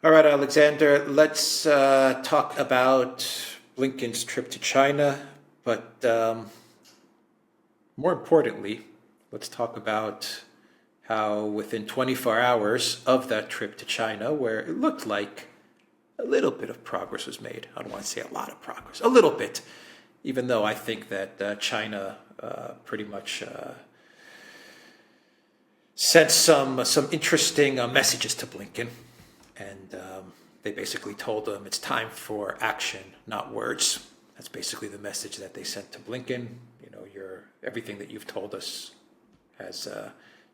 All right, Alexander, let's talk about Blinken's trip to China, but more importantly, let's talk about how within 24 hours of that trip to China, where it looked like a little bit of progress was made. I don't want to say a lot of progress, a little bit, even though I think that China pretty much sent some interesting messages to Blinken, and they basically told him it's time for action, not words. That's basically the message that they sent to Blinken. You know, everything that you've told us has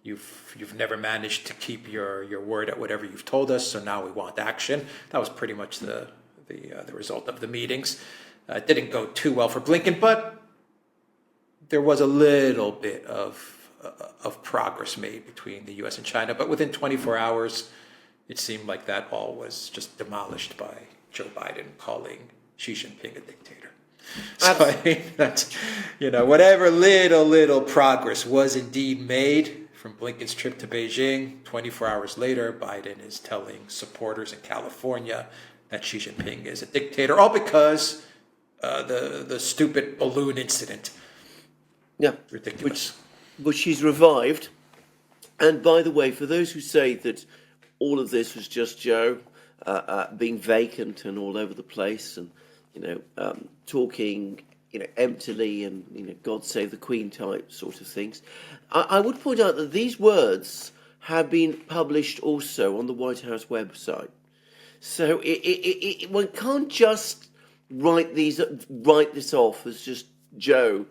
you've never managed to keep your word at whatever you've told us. So now we want action. That was pretty much the result of the meetings. It didn't go too well for Blinken, but there was a little bit of progress made between the U.S. and China. But within 24 hours, it seemed like that all was just demolished by Joe Biden calling Xi Jinping a dictator. So I think that, whatever little progress was indeed made from Blinken's trip to Beijing, 24 hours later, Biden is telling supporters in California that Xi Jinping is a dictator, all because the stupid balloon incident. Yeah, ridiculous. Which he's revived. And by the way, for those who say that all of this was just Joe being vacant and all over the place, and talking emptily and God save the Queen type sort of things, I would point out that these words have been published also on the White House website. So one can't just write this off as just Joe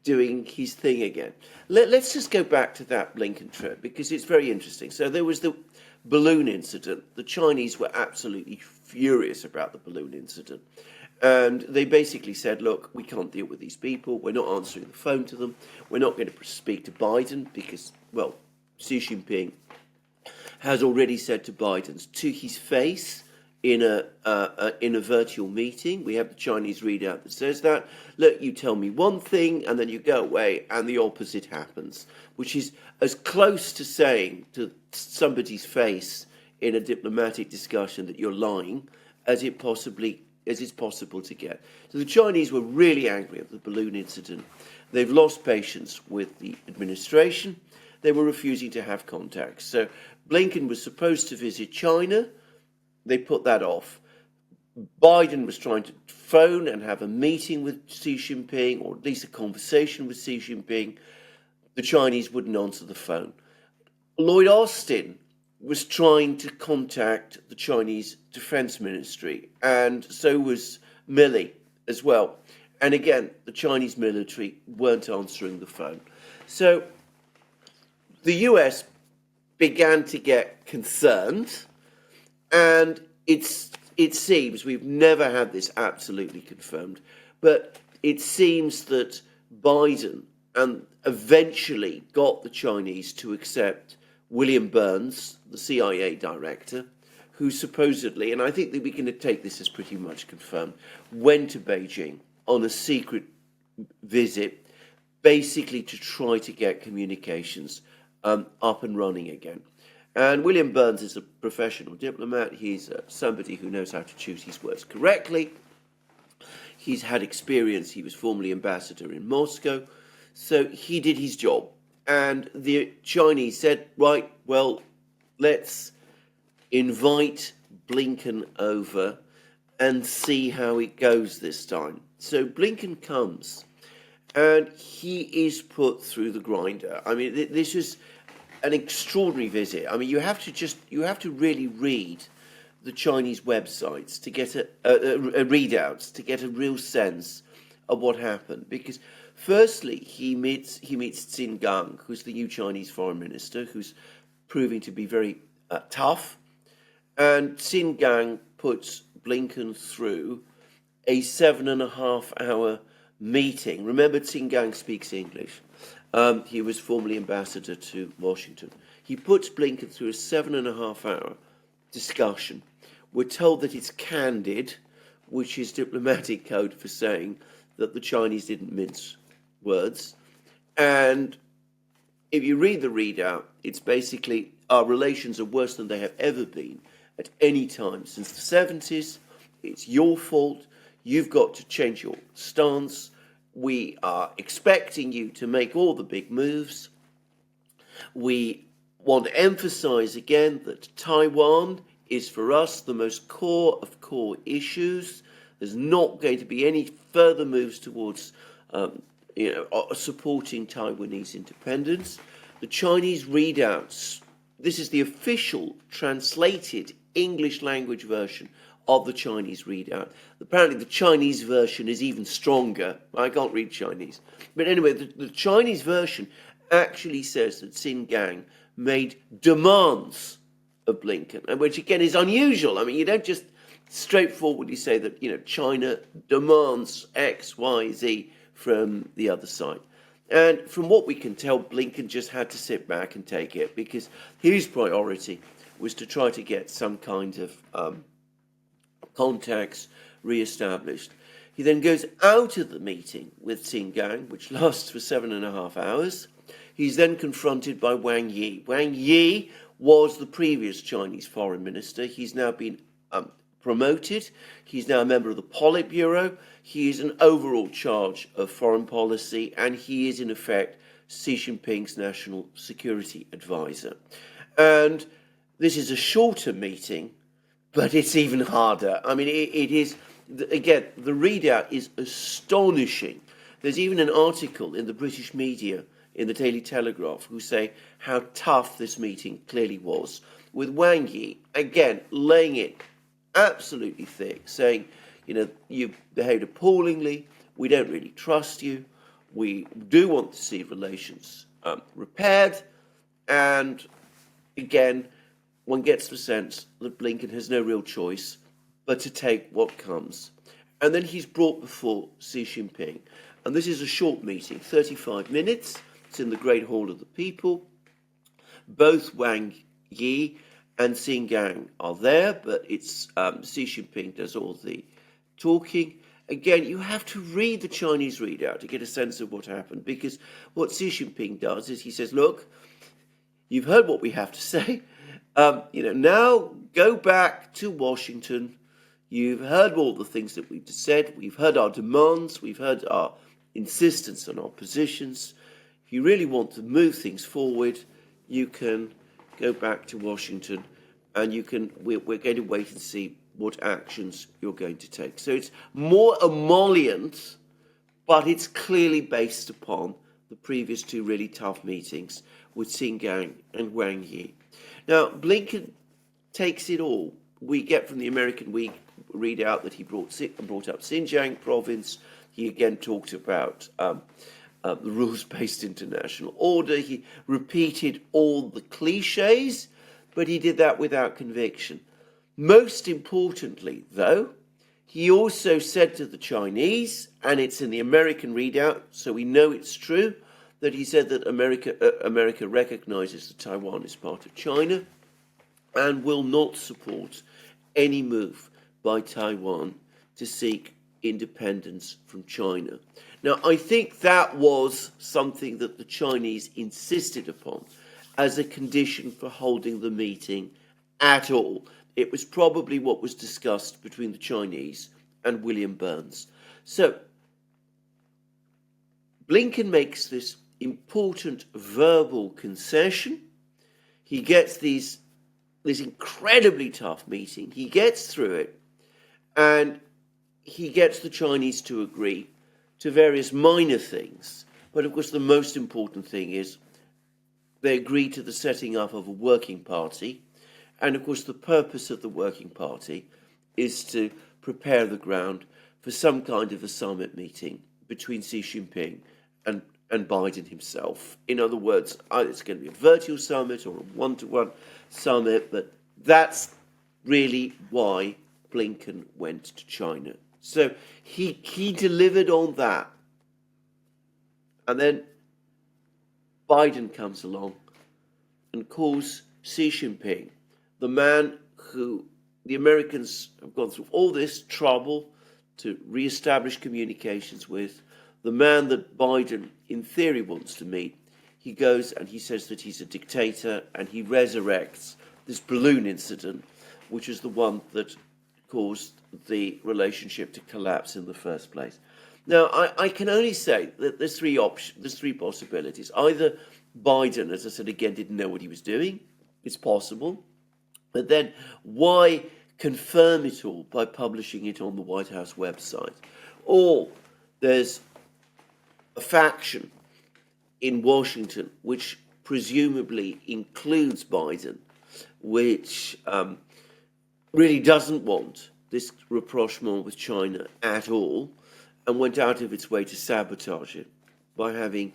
doing his thing again. Let's just go back to that Blinken trip, because it's very interesting. So there was the balloon incident. The Chinese were absolutely furious about the balloon incident. And they basically said, look, we can't deal with these people. We're not answering the phone to them. We're not going to speak to Biden because, well, Xi Jinping has already said to Biden to his face in a virtual meeting. We have the Chinese readout that says that, look, you tell me one thing and then you go away and the opposite happens, which is as close to saying to somebody's face in a diplomatic discussion that you're lying as it's possible to get. So the Chinese were really angry at the balloon incident. They've lost patience with the administration. They were refusing to have contacts. So Blinken was supposed to visit China. They put that off. Biden was trying to phone and have a meeting with Xi Jinping, or at least a conversation with Xi Jinping. The Chinese wouldn't answer the phone. Lloyd Austin was trying to contact the Chinese Defense Ministry, and so was Milley as well. And again, the Chinese military weren't answering the phone. So the US began to get concerned, and it seems, we've never had this absolutely confirmed, but it seems that Biden eventually got the Chinese to accept William Burns, the CIA director, who supposedly, and I think that we can take this as pretty much confirmed, went to Beijing on a secret visit, basically to try to get communications up and running again. And William Burns is a professional diplomat. He's somebody who knows how to choose his words correctly. He's had experience. He was formerly ambassador in Moscow. So he did his job. And the Chinese said, right, well, let's invite Blinken over and see how it goes this time. So Blinken comes, and he is put through the grinder. I mean, this is an extraordinary visit. I mean, you have to really read the Chinese websites to get a readouts to get a real sense of what happened. Because firstly, he meets Qin Gang, who's the new Chinese foreign minister, who's proving to be very tough, and Qin Gang puts Blinken through a 7.5-hour meeting. Remember, Qin Gang speaks English. He was formerly ambassador to Washington. He puts Blinken through a 7.5-hour discussion. We're told that it's candid, which is diplomatic code for saying that the Chinese didn't mince words. And if you read the readout, it's basically our relations are worse than they have ever been, at any time since the 70s. It's your fault. You've got to change your stance. We are expecting you to make all the big moves. We want to emphasize again that Taiwan is for us the most core of core issues. There's not going to be any further moves towards supporting Taiwanese independence. The Chinese readouts, this is the official translated English language version of the Chinese readout. Apparently the Chinese version is even stronger. I can't read Chinese. But anyway, the Chinese version actually says that Xinjiang made demands of Blinken, and which again is unusual. I mean, you don't just straightforwardly say that, China demands X, Y, Z from the other side. And from what we can tell, Blinken just had to sit back and take it, because his priority was to try to get some kind of contacts re-established. He then goes out of the meeting with Xinjiang, which lasts for 7.5 hours. He's then confronted by Wang Yi. Wang Yi was the previous Chinese foreign minister. He's now been promoted. He's now a member of the Politburo. He is an overall charge of foreign policy, and he is in effect Xi Jinping's national security advisor. And this is a shorter meeting, but it's even harder. I mean, it is, again, the readout is astonishing. There's even an article in the British media, in the Daily Telegraph, who say how tough this meeting clearly was, with Wang Yi, again, laying it absolutely thick, saying, you behaved appallingly, we don't really trust you, we do want to see relations repaired, and again, one gets the sense that Blinken has no real choice but to take what comes. And then he's brought before Xi Jinping. And this is a short meeting, 35 minutes. It's in the Great Hall of the People. Both Wang Yi and Xinjiang are there, but it's Xi Jinping does all the talking. Again, you have to read the Chinese readout to get a sense of what happened, because what Xi Jinping does is he says, look, you've heard what we have to say. Now go back to Washington. You've heard all the things that we've said. We've heard our demands. We've heard our insistence on our positions. If you really want to move things forward, you can go back to Washington, and we're going to wait and see what actions you're going to take. So it's more emollient, but it's clearly based upon the previous two really tough meetings with Xinjiang and Wang Yi. Now, Blinken takes it all. We get from the American Week readout that he brought up Xinjiang province. He again talked about the rules-based international order. He repeated all the cliches, but he did that without conviction. Most importantly, though, he also said to the Chinese, and it's in the American readout, so we know it's true, that he said that America recognizes that Taiwan is part of China and will not support any move by Taiwan to seek independence from China. Now, I think that was something that the Chinese insisted upon as a condition for holding the meeting at all. It was probably what was discussed between the Chinese and William Burns. So, Blinken makes this important verbal concession. He gets this incredibly tough meeting. He gets through it, and he gets the Chinese to agree to various minor things. But of course, the most important thing is they agree to the setting up of a working party. And of course, the purpose of the working party is to prepare the ground for some kind of a summit meeting between Xi Jinping and Biden himself. In other words, either it's going to be a virtual summit or a one-to-one summit, but that's really why Blinken went to China. So he delivered on that. And then Biden comes along and calls Xi Jinping, the man who the Americans have gone through all this trouble to re-establish communications with, the man that Biden, in theory, wants to meet. He goes and he says that he's a dictator, and he resurrects this balloon incident which is the one that caused the relationship to collapse in the first place. Now, I can only say that there's three possibilities. Either Biden, as I said again, didn't know what he was doing. It's possible. But then why confirm it all by publishing it on the White House website? Or there's a faction in Washington which presumably includes Biden, which really doesn't want this rapprochement with China at all, and went out of its way to sabotage it by having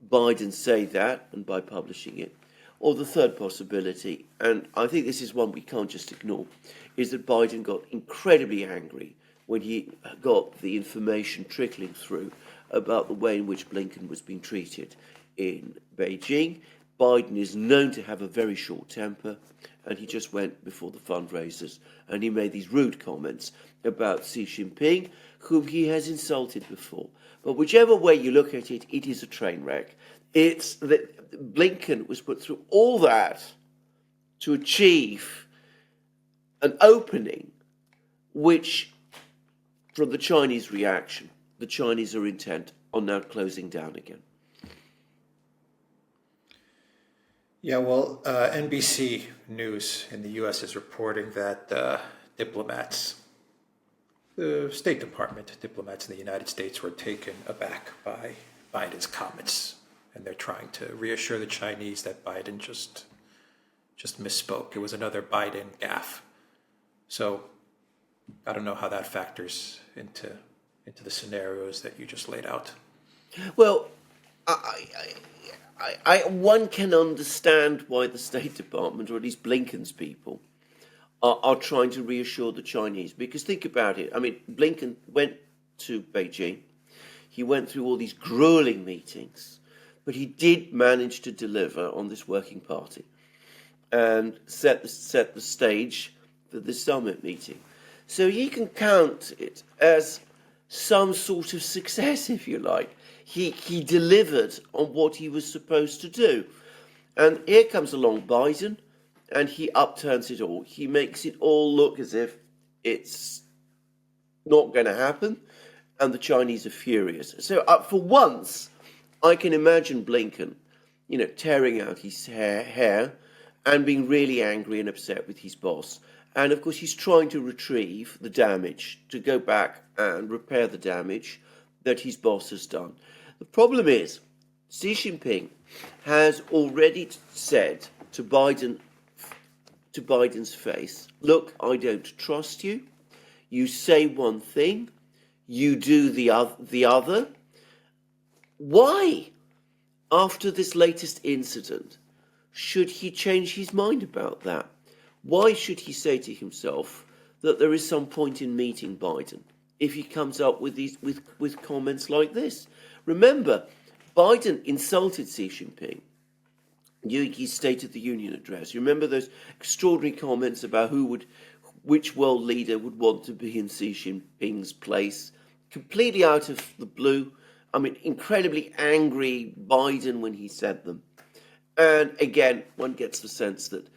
Biden say that and by publishing it. Or the third possibility, and I think this is one we can't just ignore, is that Biden got incredibly angry when he got the information trickling through about the way in which Blinken was being treated in Beijing. Biden is known to have a very short temper, and he just went before the fundraisers and he made these rude comments about Xi Jinping, whom he has insulted before. But whichever way you look at it, it is a train wreck. It's that Blinken was put through all that to achieve an opening which, from the Chinese reaction, the Chinese are intent on now closing down again. Yeah, well, NBC News in the U.S. is reporting that diplomats, the State Department diplomats in the United States, were taken aback by Biden's comments, and they're trying to reassure the Chinese that Biden just misspoke. It was another Biden gaffe. So I don't know how that factors into the scenarios that you just laid out. Well, one can understand why the State Department, or at least Blinken's people, are trying to reassure the Chinese. Because think about it. I mean, Blinken went to Beijing. He went through all these grueling meetings, but he did manage to deliver on this working party and set the stage for the summit meeting. So he can count it as some sort of success, if you like. He delivered on what he was supposed to do. And here comes along Biden, and he upturns it all. He makes it all look as if it's not going to happen, and the Chinese are furious. So for once, I can imagine Blinken, tearing out his hair and being really angry and upset with his boss. And of course, he's trying to retrieve the damage, to go back and repair the damage that his boss has done. The problem is, Xi Jinping has already said to Biden's face, look, I don't trust you. You say one thing, you do the other. Why, after this latest incident, should he change his mind about that? Why should he say to himself that there is some point in meeting Biden if he comes up with with comments like this? Remember, Biden insulted Xi Jinping during his State of the Union address. You remember those extraordinary comments about which world leader would want to be in Xi Jinping's place, completely out of the blue. I mean, incredibly angry Biden when he said them. And again, one gets the sense that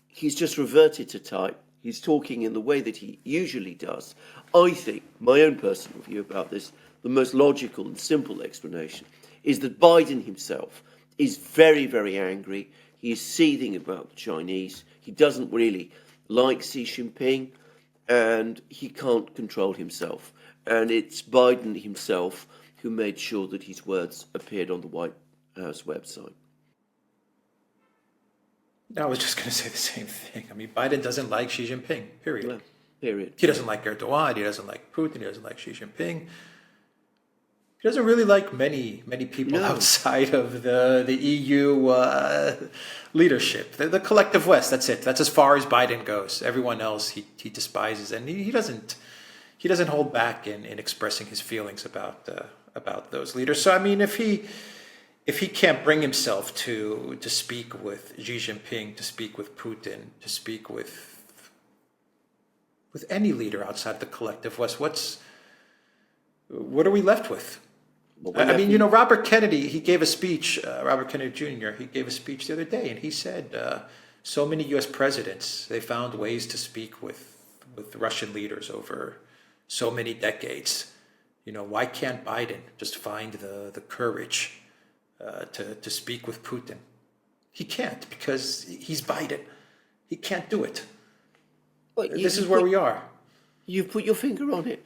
he's just reverted to type. He's talking in the way that he usually does. I think, my own personal view about this, the most logical and simple explanation is that Biden himself is very, very angry. He is seething about the Chinese. He doesn't really like Xi Jinping, and he can't control himself. And it's Biden himself who made sure that his words appeared on the White House website. I was just going to say the same thing. I mean, Biden doesn't like Xi Jinping, period. No, period. He doesn't like Erdogan. He doesn't like Putin. He doesn't like Xi Jinping. He doesn't really like many people outside of the EU leadership. The collective West, that's it. That's as far as Biden goes. Everyone else he despises, and he doesn't hold back in expressing his feelings about those leaders. So I mean, if he can't bring himself to speak with Xi Jinping, to speak with Putin, to speak with any leader outside the collective West, what are we left with? I mean, Robert Kennedy, he gave a speech, Robert Kennedy Jr., he gave a speech the other day, and he said So many U.S. presidents, they found ways to speak with Russian leaders over so many decades. Why can't Biden just find the courage to speak with Putin? He can't, because he's Biden. He can't do it. Well, This is where we are. You've put your finger on it.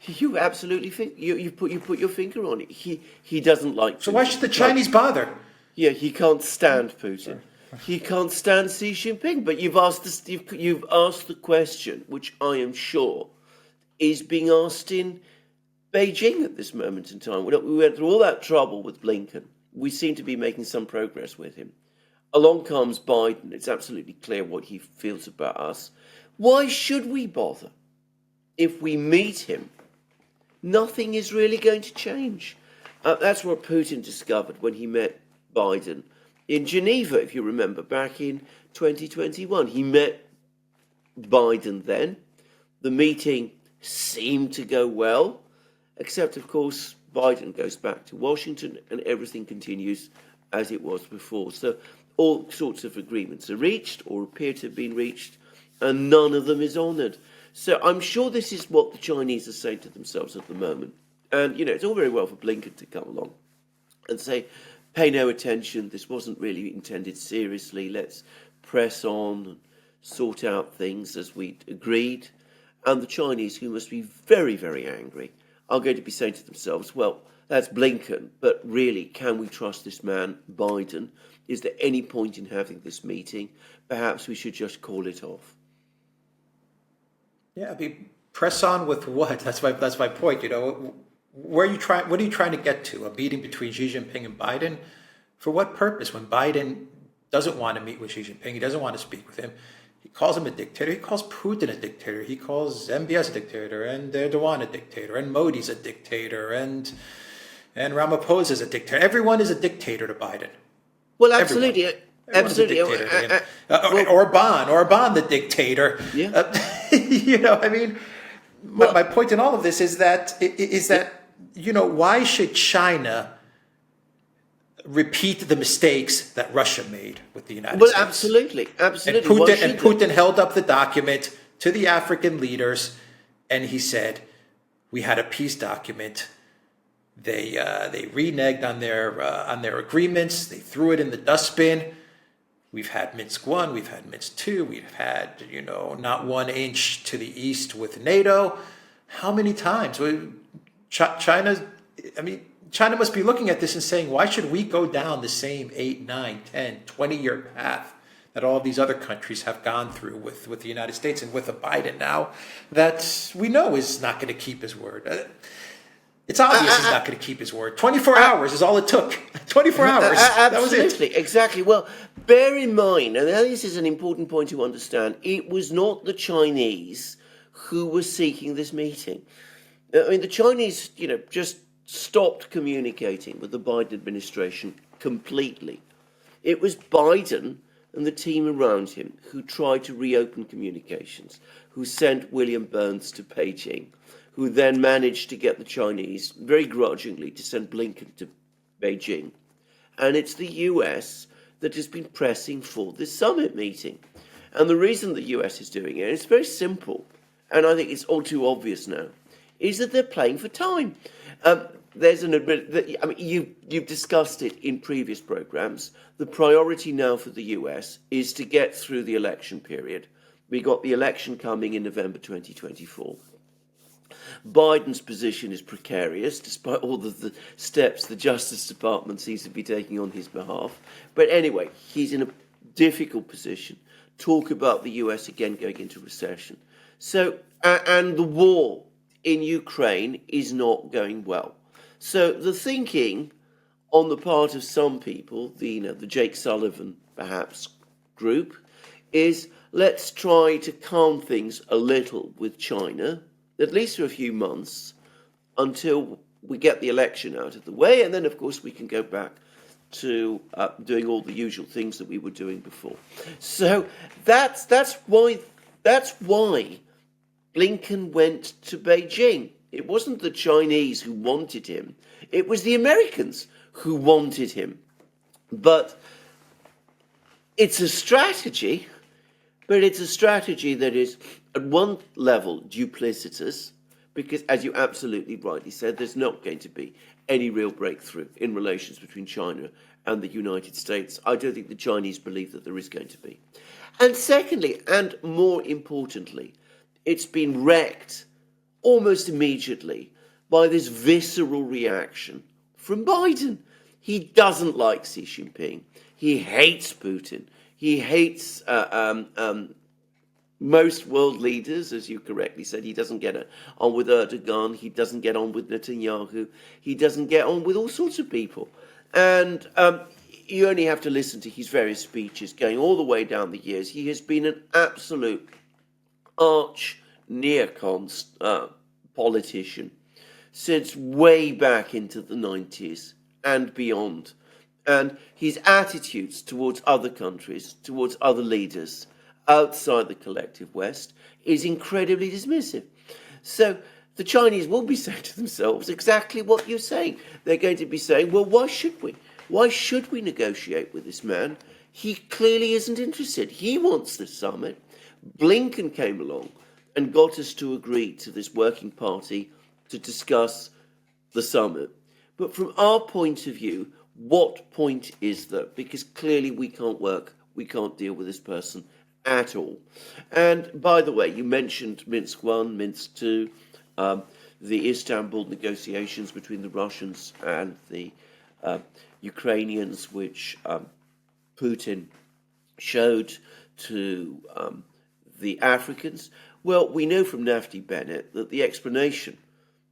You absolutely think you put your finger on it. He doesn't like. So why should the Chinese bother? Yeah, he can't stand Putin. He can't stand Xi Jinping. But you've asked the question, which I am sure is being asked in Beijing at this moment in time. We went through all that trouble with Blinken. We seem to be making some progress with him. Along comes Biden. It's absolutely clear what he feels about us. Why should we bother? If we meet him, nothing is really going to change. That's what Putin discovered when he met Biden in Geneva, if you remember, back in 2021. He met Biden then. The meeting seemed to go well, except, of course, Biden goes back to Washington and everything continues as it was before. So all sorts of agreements are reached or appear to have been reached, and none of them is honoured. So I'm sure this is what the Chinese are saying to themselves at the moment. And, it's all very well for Blinken to come along and say, pay no attention, this wasn't really intended seriously, let's press on and sort out things as we'd agreed. And the Chinese, who must be very, very angry, are going to be saying to themselves, well, that's Blinken, but really, can we trust this man, Biden? Is there any point in having this meeting? Perhaps we should just call it off. Yeah, press on with what? That's my point. What are you trying to get to? A meeting between Xi Jinping and Biden? For what purpose? When Biden doesn't want to meet with Xi Jinping, he doesn't want to speak with him. He calls him a dictator. He calls Putin a dictator. He calls MBS a dictator, and Duran a dictator, and Modi's a dictator, and Ramaphosa is a dictator. Everyone is a dictator to Biden. Well, absolutely. Everyone. Absolutely. Orban, the dictator. Yeah. My point in all of this is that why should China repeat the mistakes that Russia made with the United States? Absolutely. And Putin held up the document to the African leaders, and he said, "We had a peace document. They reneged on their agreements. They threw it in the dustbin. We've had Minsk 1, we've had Minsk 2, we've had, not 1 inch to the east with NATO. How many times? China must be looking at this and saying, why should we go down the same 8, 9, 10, 20-year path that all these other countries have gone through with the United States and with a Biden now that we know is not going to keep his word? It's obvious he's not going to keep his word. 24 hours is all it took. 24 hours. That was it. Absolutely, exactly. Well, bear in mind, and this is an important point to understand, it was not the Chinese who were seeking this meeting. The Chinese, just stopped communicating with the Biden administration completely. It was Biden and the team around him who tried to reopen communications, who sent William Burns to Beijing, who then managed to get the Chinese, very grudgingly, to send Blinken to Beijing. And it's the US that has been pressing for this summit meeting. And the reason the US is doing it, it's very simple, and I think it's all too obvious now, is that they're playing for time. You've discussed it in previous programs. The priority now for the US is to get through the election period. We got the election coming in November 2024. Biden's position is precarious, despite all the steps the Justice Department seems to be taking on his behalf. But anyway, he's in a difficult position. Talk about the US again going into recession. So, and the war in Ukraine is not going well. So the thinking on the part of some people, the Jake Sullivan perhaps group, is let's try to calm things a little with China, at least for a few months, until we get the election out of the way, and then of course we can go back to doing all the usual things that we were doing before. So that's why Blinken went to Beijing. It wasn't the Chinese who wanted him; it was the Americans who wanted him. But it's a strategy, but it's a strategy that is at one level duplicitous, because as you absolutely rightly said, there's not going to be any real breakthrough in relations between China and the United States. I don't think the Chinese believe that there is going to be. And secondly, and more importantly, it's been wrecked almost immediately by this visceral reaction from Biden. He doesn't like Xi Jinping. He hates Putin. He hates most world leaders, as you correctly said. He doesn't get on with Erdogan. He doesn't get on with Netanyahu. He doesn't get on with all sorts of people. And you only have to listen to his various speeches going all the way down the years. He has been an absolute arch neocon politician since way back into the 90s and beyond. And his attitudes towards other countries, towards other leaders outside the collective West is incredibly dismissive. So the Chinese will be saying to themselves exactly what you're saying. They're going to be saying, well, why should we? Why should we negotiate with this man? He clearly isn't interested. He wants the summit. Blinken came along and got us to agree to this working party to discuss the summit. But from our point of view, what point is there? Because clearly we can't work, we can't deal with this person at all. And by the way, you mentioned Minsk 1, Minsk 2, the Istanbul negotiations between the Russians and the Ukrainians, which Putin showed to the Africans. Well, we know from Naftali Bennett that the explanation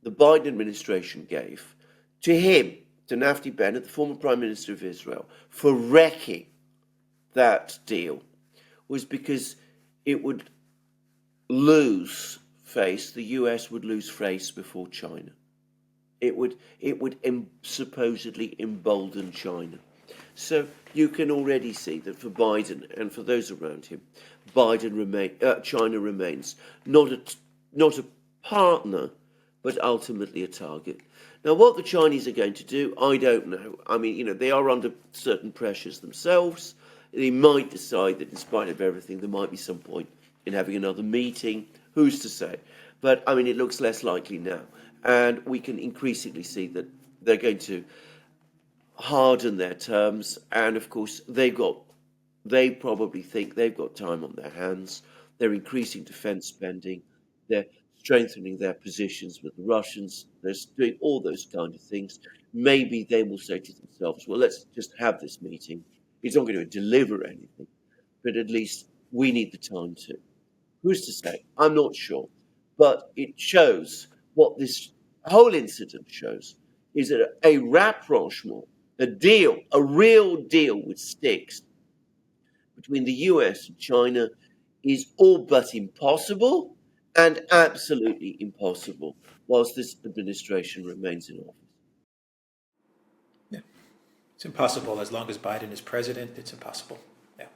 the Biden administration gave to him, to Naftali Bennett, the former Prime Minister of Israel, for wrecking that deal was because it would lose face, the US would lose face before China. It would supposedly embolden China. So you can already see that for Biden and for those around him, China remains not a partner, but ultimately a target. Now, what the Chinese are going to do, I don't know. I mean, they are under certain pressures themselves. They might decide that in spite of everything, there might be some point in having another meeting. Who's to say? But, I mean, it looks less likely now. And we can increasingly see that they're going to harden their terms. And, of course, they probably think they've got time on their hands. They're increasing defense spending. They're strengthening their positions with the Russians. They're doing all those kind of things. Maybe they will say to themselves, well, let's just have this meeting. It's not going to deliver anything, but at least we need the time to. Who's to say? I'm not sure. But it shows what this whole incident shows is that a rapprochement, a deal, a real deal with sticks between the US and China is all but impossible and absolutely impossible whilst this administration remains in office. Yeah. It's impossible as long as Biden is president. It's impossible. Yeah,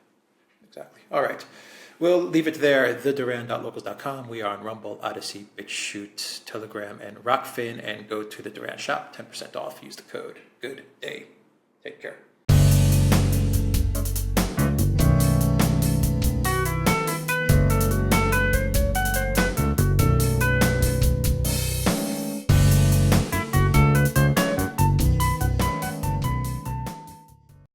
exactly. All right. We'll leave it there. TheDuran.locals.com. We are on Rumble, ODYSEE, BitChute, Telegram, and Rockfin. And go to the Duran shop. 10% off. Use the code. Good day. Take care.